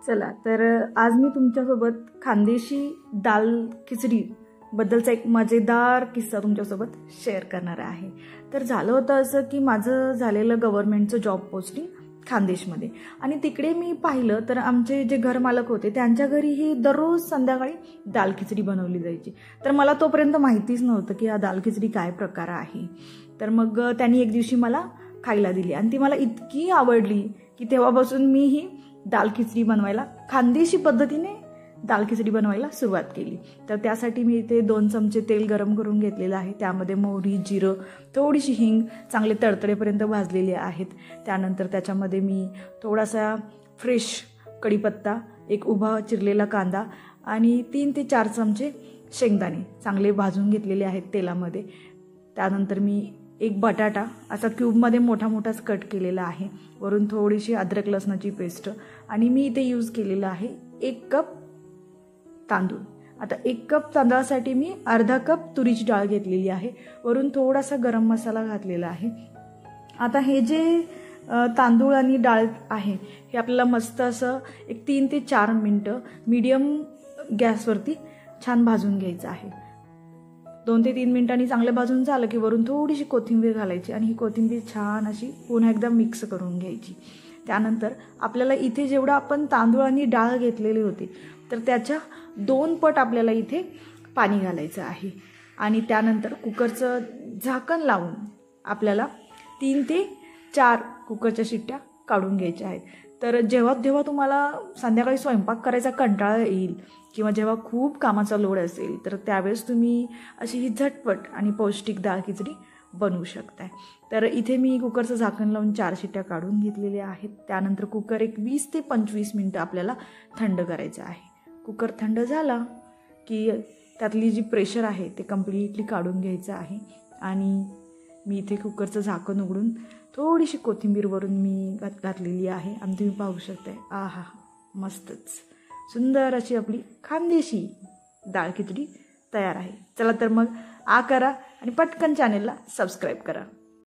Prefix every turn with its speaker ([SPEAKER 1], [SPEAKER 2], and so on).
[SPEAKER 1] चला तर आज मी तुमच्यासोबत खानदेशी दाल खिचडी बद्दलचा एक मजेदार किस्सा तुमच्यासोबत शेअर करणार आहे। तर झालं होतं असं की माझं झालेलं गव्हर्नमेंटचं जॉब पोस्टिंग खानदेशमध्ये, आणि तिकडे मी पाहिलं तर आमचे जे घरमालक होते त्यांच्या घरी ही दररोज संध्याकाळी दाल खिचडी बनवली जायची। तर मला तोपर्यंत माहितीच नव्हतं की हा दाल खिचडी काय प्रकार आहे। तर मग त्यांनी एक दिवशी मला खायला दिली आणि ती मला इतकी आवडली की तेव्हापासून मी ही दाल खिचडी बनवायला खानदेशी पद्धतीने दाल खिचडी बनवायला सुरुवात केली। तर त्यासाठी मी इथे 2 चमचे तेल गरम करून घेतलेलं आहे। त्यामध्ये मोहरी, जिरं, थोडीशी हिंग चांगले तडतडेपर्यंत भाजलेले आहेत। त्यानंतर त्याच्यामध्ये मी थोडासा फ्रेश कढीपत्ता, एक उभा चिरलेला कांदा आणि 3 ते 4 चमचे शेंगदाणे चांगले भाजून घेतलेले आहेत तेलामध्ये। त्यानंतर मी एक बटाटा असा क्यूबमध्ये मोठा मोठाच कट केलेला आहे। वरून थोडीशी अद्रक लसणाची पेस्ट आणि मी इथे यूज केलेला आहे 1 कप तांदूळ। आता 1 कप तांदळासाठी मी अर्धा कप तुरीची डाळ घेतलेली आहे। वरून थोडासा गरम मसाला घातलेला आहे। आता हे जे तांदूळ आणि डाळ आहे हे आपल्याला मस्त असं एक 3 ते 4 मिनिटं मीडियम गॅसवरती छान भाजून घ्यायचं आहे। 2 ते 3 मिनिटांनी चांगलं भाजून झालं की वरून थोडीशी कोथिंबीर घालायची आणि ही कोथिंबीर छान अशी पुन्हा एकदा मिक्स करून घ्यायची। त्यानंतर आपल्याला इथे जेवढा आपण तांदूळ आणि डाळ घेतलेले होते तर त्याच्या 2 पट आपल्याला इथे पाणी घालायचं आहे आणि त्यानंतर कुकरचं झाकण लावून आपल्याला 3 ते 4 कुकरच्या शिट्ट्या काढून घ्यायच्या आहेत। तर जेव्हा तुम्हाला संध्याकाळी स्वयंपाक करायचा कंटाळा येईल किंवा जेव्हा खूप कामाचा लोड असेल तर त्यावेळेस तुम्ही अशी ही झटपट आणि पौष्टिक डाळ खिचडी बनवू शकताय। तर इथे मी कुकरचं झाकण लावून 4 शिट्ट्या काढून घेतलेल्या आहेत। त्यानंतर कुकर एक 20 ते 25 मिनिटं आपल्याला थंड करायचं आहे। कुकर थंड झाला की त्यातली जी प्रेशर आहे ते कम्प्लिटली काढून घ्यायचं आहे आणि मी इथे कुकरचं झाकण उघडून थोडीशी कोथिंबीर वरून मी घातलेली आहे आणि तुम्ही पाहू शकताय आहा मस्तच सुंदर अशी आपली खानदेशी डाळ खिचडी तयार आहे। चला तर मग करा आणि पटकन चॅनेलला सबस्क्राईब करा।